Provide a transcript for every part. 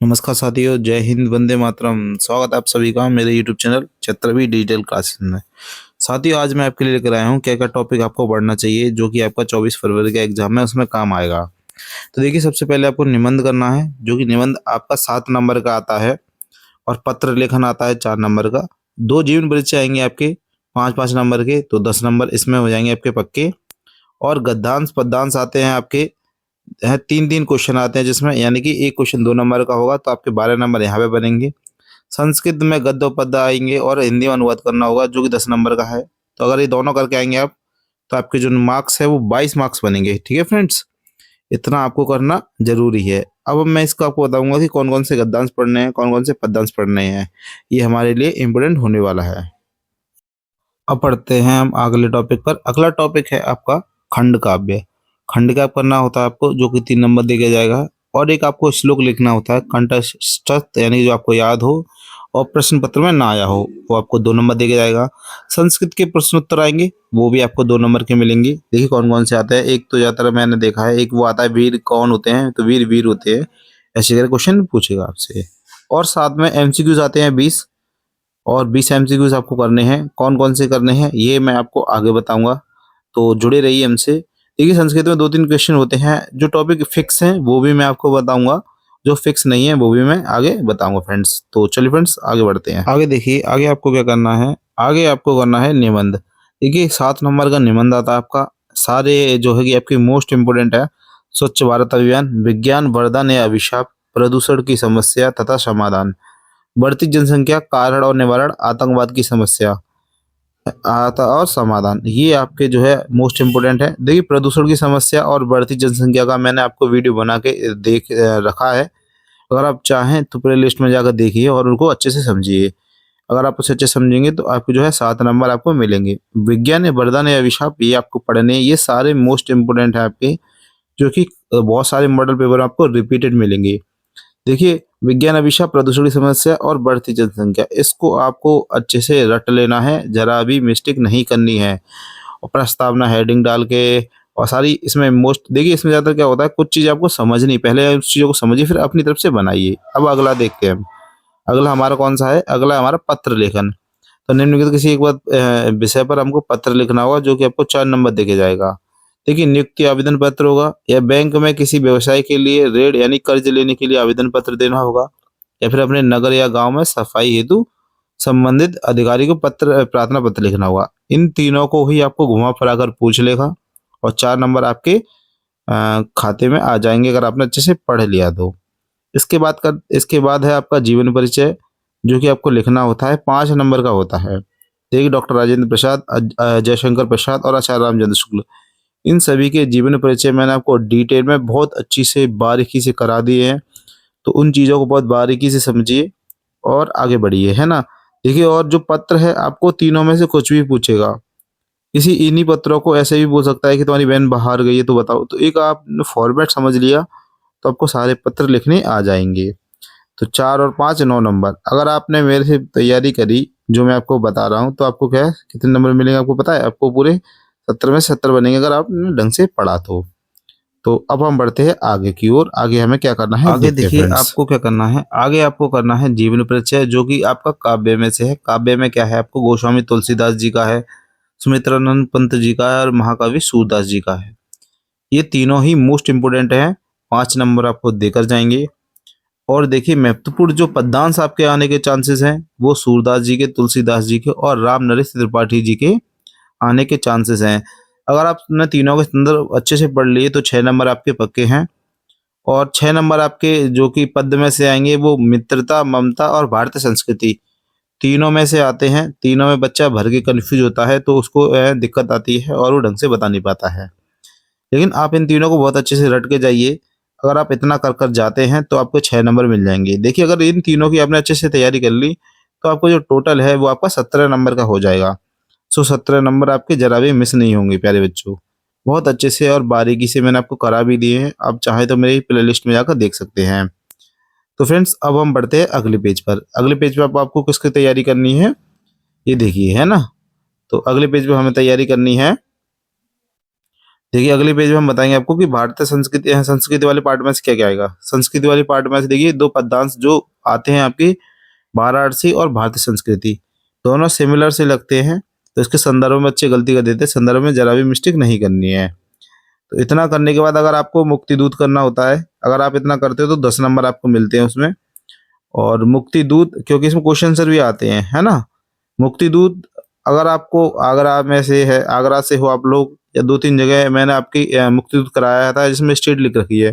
नमस्कार साथियों, जय हिंद, वंदे मातरम। स्वागत है आप सभी का मेरे यूट्यूब चैनल छत्रवी डिजिटल क्लासेस में। साथियों, आज मैं आपके लिए लेकर आया हूँ क्या क्या टॉपिक आपको पढ़ना चाहिए जो कि आपका 24 फरवरी का एग्जाम है उसमें काम आएगा। तो देखिए, सबसे पहले आपको निबंध करना है, जो कि निबंध आपका 7 नंबर का आता है और पत्र लेखन आता है 4 नंबर का। 2 जीवन परिचय आएंगे आपके 5-5 नंबर के, तो 10 नंबर इसमें हो जाएंगे आपके पक्के। और गद्यांश पद्यांश आते हैं आपके 3-3 क्वेश्चन आते हैं, जिसमें यानी कि एक क्वेश्चन 2 नंबर का होगा, तो आपके 12 नंबर यहाँ पे बनेंगे। संस्कृत में गद्य पद्य आएंगे और हिंदी में अनुवाद करना होगा, जो कि 10 नंबर का है। तो अगर ये दोनों करके आएंगे आप, तो आपके जो मार्क्स है वो 22 मार्क्स बनेंगे। ठीक है फ्रेंड्स, इतना आपको करना जरूरी है। अब मैं इसको आपको बताऊंगा कि कौन कौन से गद्यांश पढ़ने हैं, कौन कौन से पद्यांश पढ़ने हैं। ये हमारे लिए इम्पोर्टेंट होने वाला है। अब पढ़ते हैं हम अगले टॉपिक पर। अगला टॉपिक है आपका खंड काव्य। खंड काव्य करना होता है आपको, जो कि 3 नंबर दिया जाएगा। और एक आपको श्लोक लिखना होता है कंठस्थ, यानी जो आपको याद हो और प्रश्न पत्र में ना आया हो, वो आपको 2 नंबर दिया जाएगा। संस्कृत के प्रश्न उत्तर आएंगे, वो भी आपको 2 नंबर के मिलेंगे। देखिए कौन कौन से आते हैं। एक तो ज्यादातर मैंने देखा है, एक वो आता है वीर कौन होते हैं, तो वीर वीर होते हैं, ऐसे करके क्वेश्चन पूछेगा आपसे। और साथ में एमसीक्यूज आते हैं 20, और 20 एमसीक्यूज आपको करने हैं। कौन कौन से करने हैं ये मैं आपको आगे बताऊंगा, तो जुड़े रहिए हमसे। देखिए, संस्कृत में 2-3 क्वेश्चन होते हैं, जो टॉपिक फिक्स हैं वो भी मैं आपको बताऊंगा, जो फिक्स नहीं है वो भी मैं आगे बताऊंगा फ्रेंड्स। तो चलिए फ्रेंड्स, आगे बढ़ते हैं। आगे देखिए, आगे आपको क्या करना है। आगे आपको करना है निबंध। देखिए, 7 नंबर का निबंध आता है आपका। सारे जो है कि आपकी मोस्ट इंपोर्टेंट है। स्वच्छ भारत अभियान, विज्ञान वरदान या अभिशाप, प्रदूषण की समस्या तथा समाधान, बढ़ती जनसंख्या कारण और निवारण, आतंकवाद की समस्या आता और समाधान, ये आपके जो है मोस्ट इम्पोर्टेंट है। देखिए, प्रदूषण की समस्या और बढ़ती जनसंख्या का मैंने आपको वीडियो बना के रखा है। अगर आप चाहें तो प्ले लिस्ट में जाकर देखिए और उनको अच्छे से समझिए। अगर आप उसे अच्छे समझेंगे तो आपको जो है 7 नंबर आपको मिलेंगे। विज्ञान वरदान या अभिशाप, ये आपको पढ़ने हैं। ये सारे मोस्ट इम्पोर्टेंट है आपके, जो कि बहुत सारे मॉडल पेपर आपको रिपीटेड मिलेंगे। देखिए, विज्ञान अभिशाप, प्रदूषण की समस्या और बढ़ती जनसंख्या, इसको आपको अच्छे से रट लेना है, जरा भी मिस्टेक नहीं करनी है। और प्रस्तावना हेडिंग डाल के, और सारी इसमें मोस्ट, देखिए इसमें ज़्यादा क्या होता है, कुछ चीज़ आपको समझनी, पहले उस चीज़ों को समझिए फिर अपनी तरफ से बनाइए। अब अगला देखते हैं हम। अगला हमारा कौन सा है, अगला हमारा पत्र लेखन। तो निम्नलिखित किसी एक बात विषय पर हमको पत्र लिखना होगा, जो कि आपको 4 नंबर देके जाएगा। देखिए, नियुक्ति आवेदन पत्र होगा, या बैंक में किसी व्यवसाय के लिए ऋण यानी कर्ज लेने के लिए आवेदन पत्र देना होगा, या फिर अपने नगर या गांव में सफाई हेतु संबंधित अधिकारी को पत्र प्रार्थना पत्र लिखना होगा। इन तीनों को ही आपको घुमा फिरा कर पूछ लेगा, और 4 नंबर आपके खाते में आ जाएंगे, अगर आपने अच्छे से पढ़ लिया तो। इसके बाद है आपका जीवन परिचय, जो कि आपको लिखना होता है, 5 नंबर का होता है। देखिए, डॉक्टर राजेंद्र प्रसाद, जयशंकर प्रसाद और आचार्य रामचंद्र शुक्ल, इन सभी के जीवन परिचय मैंने आपको डिटेल में बहुत अच्छी से बारीकी से करा दिए हैं। तो उन चीज़ों को बहुत बारीकी से समझिए और आगे बढ़िए, है ना। देखिए, और जो पत्र है आपको तीनों में से कुछ भी पूछेगा। इन्हीं पत्रों को ऐसे भी बोल सकता है कि तुम्हारी बहन बाहर गई है तो बताओ। तो एक आप फॉर्मेट समझ लिया तो आपको सारे पत्र लिखने आ जाएंगे। तो 4 और 5 9 नंबर। अगर आपने मेरे से तैयारी करी, जो मैं आपको बता रहा हूँ, तो आपको क्या है, कितने नंबर मिलेंगे आपको पता है। आपको पूरे 70 में 70 बनेंगे, अगर आपने ढंग से पढ़ा तो अब हम बढ़ते हैं आगे की ओर। आगे हमें क्या करना है, आगे देखिए आपको क्या करना है। आगे आपको करना है जीवन परिचय, जो कि आपका काव्य में से है। काव्य में क्या है, आपको गोस्वामी तुलसीदास जी का है, सुमित्रानंद पंत जी का है, और महाकवि सूरदास जी का है। ये तीनों ही मोस्ट इंपोर्टेंट है, 5 नंबर आपको देकर जाएंगे। और देखिए, महत्वपूर्ण जो पद्यांश आपके आने के चांसेस हैं, वो सूरदास जी के, तुलसीदास जी के और राम नरेश त्रिपाठी जी के आने के चांसेस हैं। अगर आपने तीनों के संदर्भ अच्छे से पढ़ लिए तो 6 नंबर आपके पक्के हैं। और 6 नंबर आपके जो कि पद्य में से आएंगे, वो मित्रता, ममता और भारतीय संस्कृति, तीनों में से आते हैं। तीनों में बच्चा भर के कंफ्यूज होता है, तो उसको दिक्कत आती है और वो ढंग से बता नहीं पाता है। लेकिन आप इन तीनों को बहुत अच्छे से रट के जाइए। अगर आप इतना कर कर जाते हैं तो आपको 6 नंबर मिल जाएंगे। देखिए, अगर इन तीनों की आपने अच्छे से तैयारी कर ली, तो आपको जो टोटल है वो आपका 17 नंबर का हो जाएगा। 17 नंबर आपके जरा भी मिस नहीं होंगे प्यारे बच्चों। बहुत अच्छे से और बारीकी से मैंने आपको करा भी दिए हैं। आप चाहे तो मेरी प्ले लिस्ट में जाकर देख सकते हैं। तो फ्रेंड्स, अब हम बढ़ते हैं अगले पेज पर। अगले पेज पर आपको किसकी तैयारी करनी है, ये देखिए, है ना। तो अगले पेज पे हमें तैयारी करनी है देखिए अगले पेज में हम बताएंगे आपको कि भारतीय संस्कृति वाले पार्ट में से क्या क्या आएगा। संस्कृति वाले पार्ट में से देखिए दो पदांश जो आते हैं आपकी वाराणसी और भारतीय संस्कृति, दोनों सिमिलर से लगते हैं, तो इसके संदर्भ में बच्चे गलती कर देते हैं, संदर्भ में जरा भी मिस्टेक नहीं करनी है। तो इतना करने के बाद अगर आपको मुक्ति दूत करना होता है, अगर आप इतना करते हो तो 10 नंबर आपको मिलते हैं उसमें। और मुक्ति दूत क्योंकि इसमें क्वेश्चन आंसर भी आते हैं, है ना। मुक्ति दूत अगर आपको आगरा में से है, आगरा से हो आप लोग, या 2-3 जगह मैंने आपकी मुक्ति दूत कराया था जिसमें स्टेट लिख रखी है,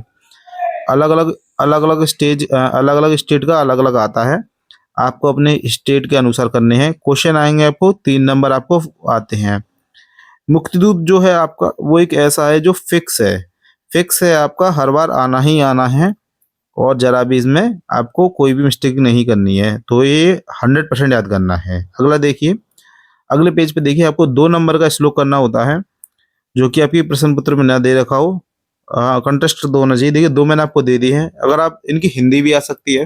अलग अलग स्टेट का अलग अलग आता है, आपको अपने स्टेट के अनुसार करने हैं। क्वेश्चन आएंगे आपको 3 नंबर आपको आते हैं। मुक्तिदूत जो है आपका वो एक ऐसा है जो फिक्स है आपका, हर बार आना ही आना है, और जरा भी इसमें आपको कोई भी मिस्टेक नहीं करनी है, तो ये 100% याद करना है। अगला देखिए, अगले पेज पे देखिए आपको 2 नंबर का श्लोक करना होता है जो कि आपकी प्रश्न पत्र में ना दे रखा हो, कंटेस्ट 2 होना चाहिए। देखिए 2 मैंने आपको दे दी है, अगर आप इनकी हिंदी भी आ सकती है,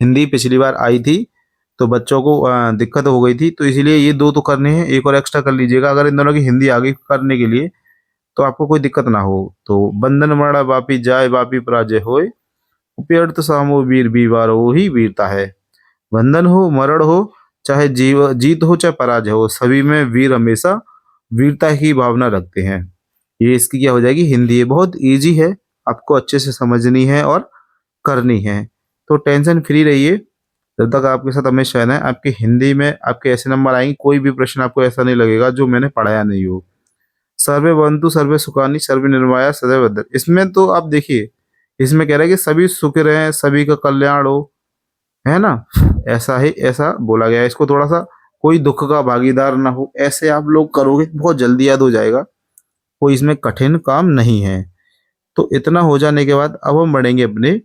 हिंदी पिछली बार आई थी तो बच्चों को दिक्कत हो गई थी, तो इसीलिए ये 2 तो करने हैं, एक और एक्स्ट्रा कर लीजिएगा अगर इन दोनों की हिंदी आगे करने के लिए, तो आपको कोई दिक्कत ना हो। तो बंधन मरणा बापी जाय बापी पराजय होय, उपयर्थ सामो वीर बीवारो ही वीरता है। बंधन हो मरण हो चाहे जीत हो चाहे पराजय हो, सभी में वीर हमेशा वीरता की भावना रखते हैं। ये इसकी क्या हो जाएगी हिंदी है, बहुत इजी है, आपको अच्छे से समझनी है और करनी है। तो टेंशन फ्री रहिए, जब तक आपके साथ हमेशा रहना है। आपकी हिंदी में आपके ऐसे नंबर आएंगे, कोई भी प्रश्न आपको ऐसा नहीं लगेगा जो मैंने पढ़ाया नहीं हो। सर्वे बंतु सर्वे सुखानी सर्वे निर्माया सदैव भद्र, इसमें तो आप देखिए, इसमें कह रहा है कि सभी सुख रहे, सभी का कल्याण हो, है ना। ऐसा ही ऐसा बोला गया है, इसको थोड़ा सा कोई दुख का भागीदार ना हो, ऐसे आप लोग करोगे बहुत जल्दी याद हो जाएगा, कोई इसमें कठिन काम नहीं है। तो इतना हो जाने के बाद अब हम बढ़ेंगे अपने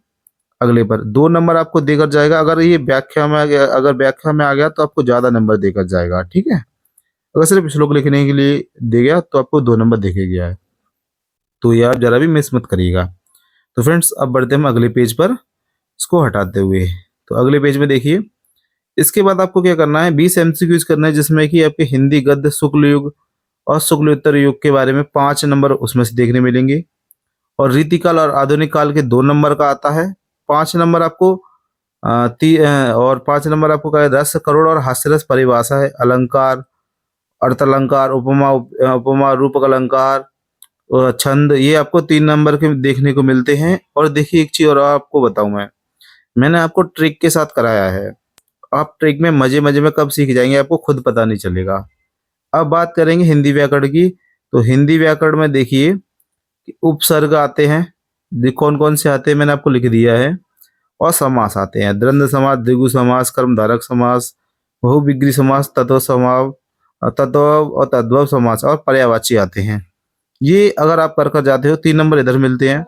अगले पर। 2 नंबर आपको देकर जाएगा, अगर ये व्याख्या में आ गया, अगर व्याख्या में आ गया तो आपको ज्यादा नंबर देकर जाएगा, ठीक है। अगर सिर्फ श्लोक लिखने के लिए दे गया तो आपको 2 नंबर देखे गया है, तो ये आप जरा भी मिस मत करिएगा। तो फ्रेंड्स अब बढ़ते हैं हम अगले पेज पर, इसको हटाते हुए। तो अगले पेज में देखिए, इसके बाद आपको क्या करना है, 20 एमसीक्यूज करना है, जिसमें कि आपके हिंदी गद्य शुक्ल युग और शुक्लोत्तर युग के बारे में 5 नंबर उसमें से देखने मिलेंगे, और रीतिकाल और आधुनिक काल के 2 नंबर का आता है। 5 नंबर आपको और 5 नंबर आपको क्या है, रस करोड़ और हास्यरस परिभाषा है, अलंकार, अर्थ अलंकार, उपमा रूपक अलंकार, छंद, ये आपको 3 नंबर के देखने को मिलते हैं। और देखिए एक चीज और आपको बताऊं, मैंने आपको ट्रिक के साथ कराया है, आप ट्रिक में मजे मजे में कब सीख जाएंगे आपको खुद पता नहीं चलेगा। अब बात करेंगे हिंदी व्याकरण की, तो हिंदी व्याकरण में देखिए कि उपसर्ग आते हैं, कौन कौन से आते हैं मैंने आपको लिख दिया है, और समास आते हैं, द्वंद्व समास, द्विगु समास, कर्मधारक समास, बहुविग्री समास, तत्व और तद्भव समास, और पर्यायवाची आते हैं। ये अगर आप कर कर जाते हो 3 नंबर इधर मिलते हैं।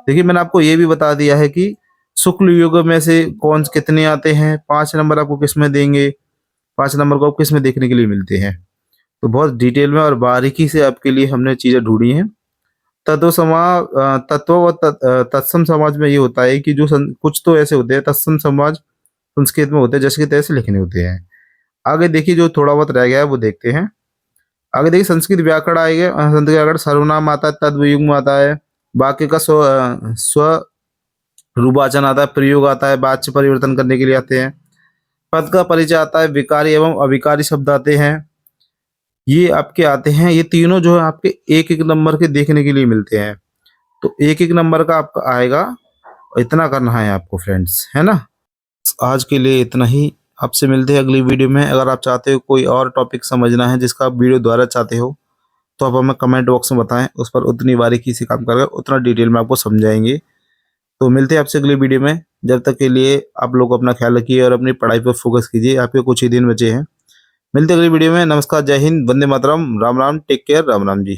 देखिए मैंने आपको ये भी बता दिया है कि शुक्ल युग में से कौन कितने आते हैं, 5 नंबर आपको किस में देंगे, 5 नंबर को आप किस में देखने के लिए मिलते हैं। तो बहुत डिटेल में और बारीकी से आपके लिए हमने चीजें ढूंढी हैं। तत्व और तत्सम समाज में ये होता है कि जो कुछ तो ऐसे होते हैं तत्सम समाज संस्कृत में होते हैं, जैसे कि तैसे लिखने होते हैं। आगे देखिए जो थोड़ा बहुत रह गया है वो देखते हैं। आगे देखिए संस्कृत व्याकरण आएगा, संस्कृत व्याकरण सर्वनाम आता है, तद्वियुग्म आता है, वाक्य का स्व रूपाचन आता है, प्रयोग आता है, वाच्य परिवर्तन करने के लिए आते हैं, पद का परिचय आता है, विकारी एवं अविकारी शब्द आते हैं, ये आपके आते हैं। ये तीनों जो है आपके 1-1 नंबर के देखने के लिए मिलते हैं, तो 1-1 नंबर का आपका आएगा, इतना करना है आपको फ्रेंड्स, है ना। आज के लिए इतना ही, आपसे मिलते हैं अगली वीडियो में। अगर आप चाहते हो कोई और टॉपिक समझना है जिसका आप वीडियो द्वारा चाहते हो, तो आप हमें कमेंट बॉक्स में बताएं, उस पर उतनी बारीकी से काम कर उतना डिटेल में आपको समझाएंगे। तो मिलते हैं आपसे अगली वीडियो में, जब तक के लिए आप लोग अपना ख्याल रखिए और अपनी पढ़ाई पर फोकस कीजिए, आपके कुछ ही दिन बचे हैं। मिलते हैं अगली वीडियो में, नमस्कार, जय हिंद, वंदे मातरम, राम राम, टेक केयर, राम राम जी।